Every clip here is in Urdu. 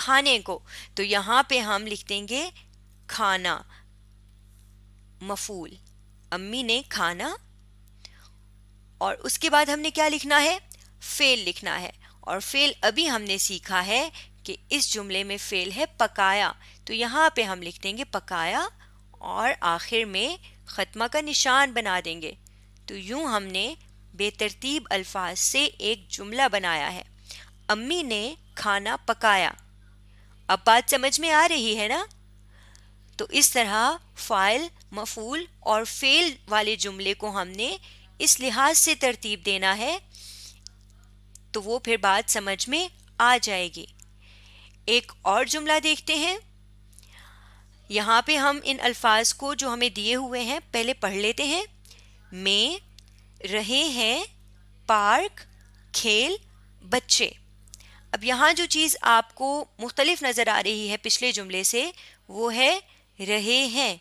کھانے کو. تو یہاں پہ ہم لکھ دیں گے کھانا مفعول. امی نے کھانا. اور اس کے بعد ہم نے کیا لکھنا ہے؟ فعل لکھنا ہے. اور فعل ابھی ہم نے سیکھا ہے کہ اس جملے میں فعل ہے پکایا. تو یہاں پہ ہم لکھ دیں گے پکایا اور آخر میں ختمہ کا نشان بنا دیں گے. تو یوں ہم نے بے ترتیب الفاظ سے ایک جملہ بنایا ہے. امی نے کھانا پکایا. اب بات سمجھ میں آ رہی ہے نا؟ تو اس طرح فاعل، مفعول اور فعل والے جملے کو ہم نے اس لحاظ سے ترتیب دینا ہے تو وہ پھر بات سمجھ میں آ جائے گی. ایک اور جملہ دیکھتے ہیں. یہاں پہ ہم ان الفاظ کو جو ہمیں دیے ہوئے ہیں پہلے پڑھ لیتے ہیں. میں، رہے ہیں، پارک، کھیل، بچے. اب یہاں جو چیز آپ کو مختلف نظر آ رہی ہے پچھلے جملے سے وہ ہے رہے ہیں.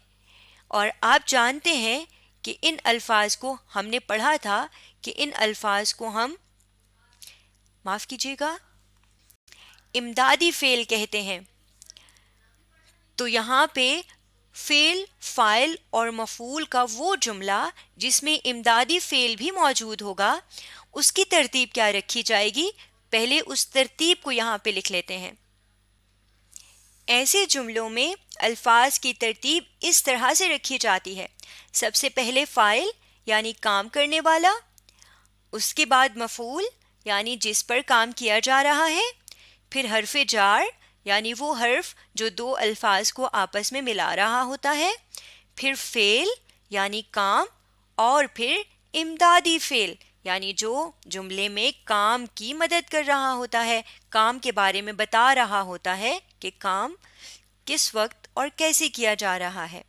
اور آپ جانتے ہیں کہ ان الفاظ کو ہم نے پڑھا تھا کہ ان الفاظ کو ہم معاف کیجیے گا امدادی فعل کہتے ہیں. تو یہاں پہ فعل، فاعل اور مفعول کا وہ جملہ جس میں امدادی فعل بھی موجود ہوگا اس کی ترتیب کیا رکھی جائے گی؟ پہلے اس ترتیب کو یہاں پہ لکھ لیتے ہیں. ایسے جملوں میں الفاظ کی ترتیب اس طرح سے رکھی جاتی ہے. سب سے پہلے فاعل یعنی کام کرنے والا، اس کے بعد مفعول یعنی جس پر کام کیا جا رہا ہے، پھر حرف جار یعنی وہ حرف جو دو الفاظ کو آپس میں ملا رہا ہوتا ہے، پھر فعل یعنی کام، اور پھر امدادی فعل یعنی جو جملے میں کام کی مدد کر رہا ہوتا ہے، کام کے بارے میں بتا رہا ہوتا ہے کہ کام کس وقت اور کیسے کیا جا رہا ہے.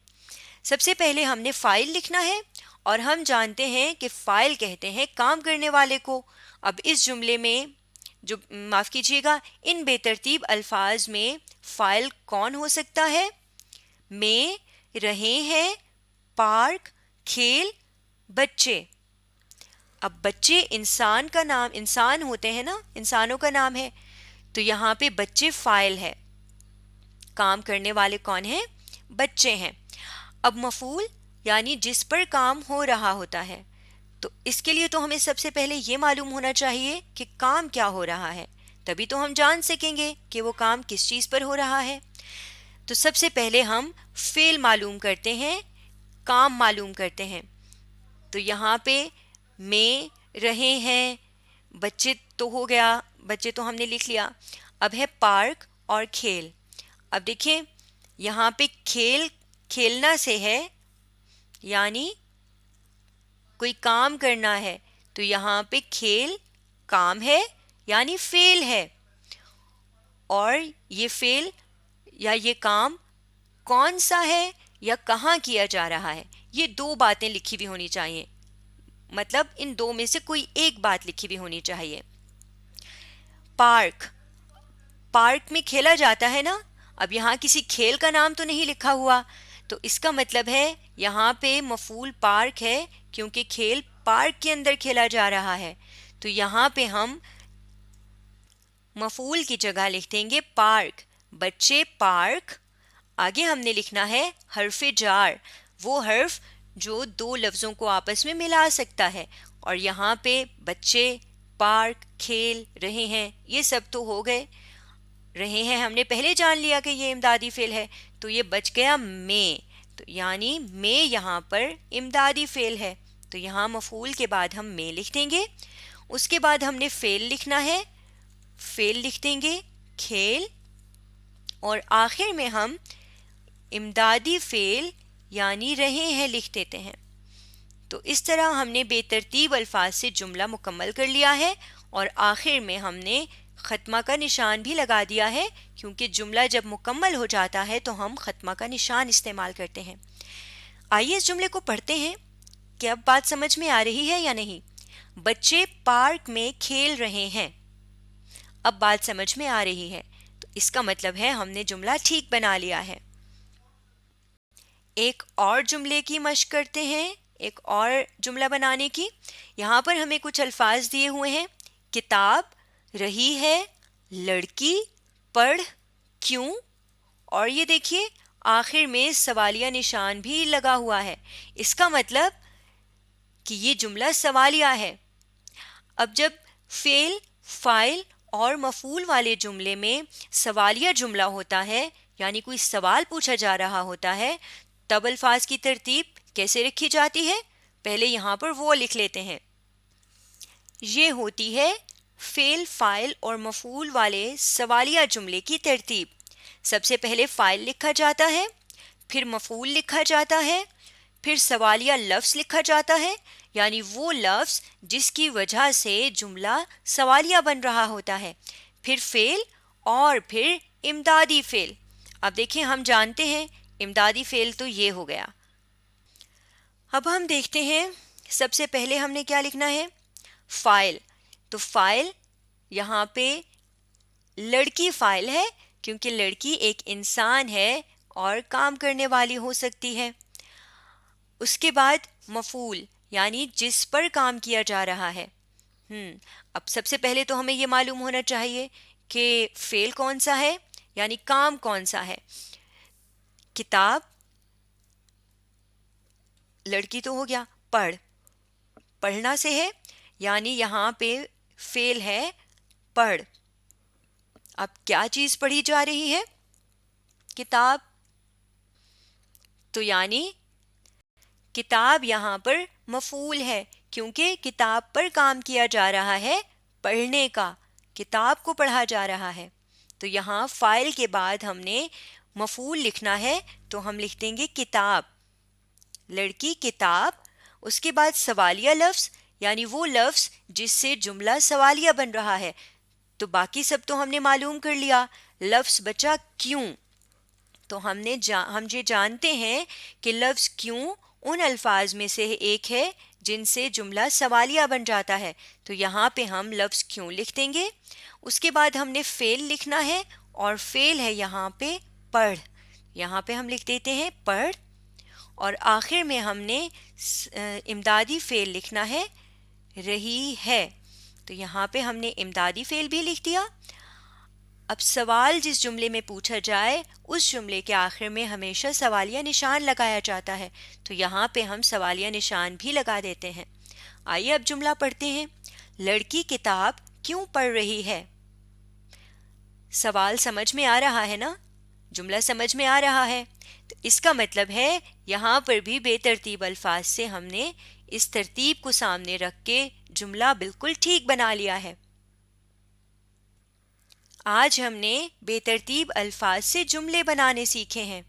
سب سے پہلے ہم نے فاعل لکھنا ہے اور ہم جانتے ہیں کہ فاعل کہتے ہیں کام کرنے والے کو. اب اس جملے میں جو معاف کیجیے گا ان بے ترتیب الفاظ میں فاعل کون ہو سکتا ہے؟ میں، رہے ہیں، پارک، کھیل، بچے. اب بچے انسان کا نام، انسان ہوتے ہیں نا، انسانوں کا نام ہے. تو یہاں پہ بچے فاعل ہے، کام کرنے والے کون ہیں؟ بچے ہیں. اب مفعول یعنی جس پر کام ہو رہا ہوتا ہے. تو اس کے لیے تو ہمیں سب سے پہلے یہ معلوم ہونا چاہیے کہ کام کیا ہو رہا ہے، تبھی تو ہم جان سکیں گے کہ وہ کام کس چیز پر ہو رہا ہے. تو سب سے پہلے ہم فعل معلوم کرتے ہیں، کام معلوم کرتے ہیں. تو یہاں پہ میں، رہے ہیں، بچے تو ہو گیا، بچے تو ہم نے لکھ لیا. اب ہے پارک اور کھیل. اب دیکھیں یہاں پہ کھیل کھیلنا سے ہے یعنی کوئی کام کرنا ہے. تو یہاں پہ کھیل کام ہے یعنی فعل ہے. اور یہ فعل یا یہ کام کون سا ہے یا کہاں کیا جا رہا ہے، یہ دو باتیں لکھی ہوئی ہونی چاہیے. مطلب ان دو میں سے کوئی ایک بات لکھی ہوئی ہونی چاہیے. پارک، پارک میں کھیلا جاتا ہے نا. اب یہاں کسی کھیل کا نام تو نہیں لکھا ہوا، تو اس کا مطلب ہے یہاں پہ مفعول پارک ہے کیونکہ کھیل پارک کے اندر کھیلا جا رہا ہے. تو یہاں پہ ہم مفعول کی جگہ لکھ دیں گے پارک، بچے پارک. آگے ہم نے لکھنا ہے حرف جار، وہ حرف جو دو لفظوں کو آپس میں ملا سکتا ہے. اور یہاں پہ بچے، پارک، کھیل، رہے ہیں، یہ سب تو ہو گئے. رہے ہیں ہم نے پہلے جان لیا کہ یہ امدادی فعل ہے، تو یہ بچ گیا میں. تو یعنی میں یہاں پر امدادی فعل ہے، تو یہاں مفعول کے بعد ہم میں لکھ دیں گے. اس کے بعد ہم نے فعل لکھنا ہے، فعل لکھ دیں گے کھیل. اور آخر میں ہم امدادی فعل یعنی رہے ہیں لکھ دیتے ہیں. تو اس طرح ہم نے بے ترتیب الفاظ سے جملہ مکمل کر لیا ہے اور آخر میں ہم نے ختمہ کا نشان بھی لگا دیا ہے کیونکہ جملہ جب مکمل ہو جاتا ہے تو ہم ختمہ کا نشان استعمال کرتے ہیں. آئیے اس جملے کو پڑھتے ہیں کہ اب بات سمجھ میں آ رہی ہے یا نہیں. بچے پارک میں کھیل رہے ہیں. اب بات سمجھ میں آ رہی ہے تو اس کا مطلب ہے ہم نے جملہ ٹھیک بنا لیا ہے. ایک اور جملے کی مشق کرتے ہیں، ایک اور جملہ بنانے کی. یہاں پر ہمیں کچھ الفاظ دیے ہوئے ہیں. کتاب، رہی ہے، لڑکی، پڑھ، کیوں؟ اور یہ دیکھیے آخر میں سوالیہ نشان بھی لگا ہوا ہے، اس کا مطلب کہ یہ جملہ سوالیہ ہے۔ اب جب فعل، فاعل اور مفعول والے جملے میں سوالیہ جملہ ہوتا ہے، یعنی کوئی سوال پوچھا جا رہا ہوتا ہے، تب الفاظ کی ترتیب کیسے رکھی جاتی ہے؟ پہلے یہاں پر وہ لکھ لیتے ہیں۔ یہ ہوتی ہے فعل، فاعل اور مفعول والے سوالیہ جملے کی ترتیب۔ سب سے پہلے فاعل لکھا جاتا ہے، پھر مفعول لکھا جاتا ہے، پھر سوالیہ لفظ لکھا جاتا ہے، یعنی وہ لفظ جس کی وجہ سے جملہ سوالیہ بن رہا ہوتا ہے، پھر فعل اور پھر امدادی فعل۔ اب دیکھیں ہم جانتے ہیں امدادی فعل تو یہ ہو گیا۔ اب ہم دیکھتے ہیں سب سے پہلے ہم نے کیا لکھنا ہے؟ فاعل۔ تو فاعل یہاں پہ لڑکی فاعل ہے، کیونکہ لڑکی ایک انسان ہے اور کام کرنے والی ہو سکتی ہے۔ اس کے بعد مفعول، یعنی جس پر کام کیا جا رہا ہے۔ اب سب سے پہلے تو ہمیں یہ معلوم ہونا چاہیے کہ فعل کون سا ہے، یعنی کام کون سا ہے۔ کتاب، لڑکی تو ہو گیا، پڑھ، پڑھنا سے ہے، یعنی یہاں پہ فعل ہے پڑھ۔ اب کیا چیز پڑھی جا رہی ہے؟ کتاب۔ تو یعنی کتاب یہاں پر مفعول ہے، کیونکہ کتاب پر کام کیا جا رہا ہے، پڑھنے کا، کتاب کو پڑھا جا رہا ہے۔ تو یہاں فاعل کے بعد ہم نے مفعول لکھنا ہے، تو ہم لکھ دیں گے کتاب، لڑکی کتاب۔ اس کے بعد سوالیہ لفظ، یعنی وہ لفظ جس سے جملہ سوالیہ بن رہا ہے۔ تو باقی سب تو ہم نے معلوم کر لیا، لفظ بچا کیوں۔ تو ہم یہ جانتے ہیں کہ لفظ کیوں ان الفاظ میں سے ایک ہے جن سے جملہ سوالیہ بن جاتا ہے، تو یہاں پہ ہم لفظ کیوں لکھ دیں گے۔ اس کے بعد ہم نے فعل لکھنا ہے، اور فعل ہے یہاں پہ پڑھ، یہاں پہ ہم لکھ دیتے ہیں پڑھ۔ اور آخر میں ہم نے امدادی فعل لکھنا ہے، رہی ہے، تو یہاں پہ ہم نے امدادی فعل بھی لکھ دیا۔ اب سوال جس جملے میں پوچھا جائے اس جملے کے آخر میں ہمیشہ سوالیہ نشان لگایا جاتا ہے، تو یہاں پہ ہم سوالیہ نشان بھی لگا دیتے ہیں۔ آئیے اب جملہ پڑھتے ہیں۔ لڑکی کتاب کیوں پڑھ رہی ہے؟ سوال سمجھ میں آ رہا ہے نا؟ جملہ سمجھ میں آ رہا ہے، تو اس کا مطلب ہے یہاں پر بھی بے ترتیب الفاظ سے ہم نے اس ترتیب کو سامنے رکھ کے جملہ بالکل ٹھیک بنا لیا ہے۔ آج ہم نے بے ترتیب الفاظ سے جملے بنانے سیکھے ہیں۔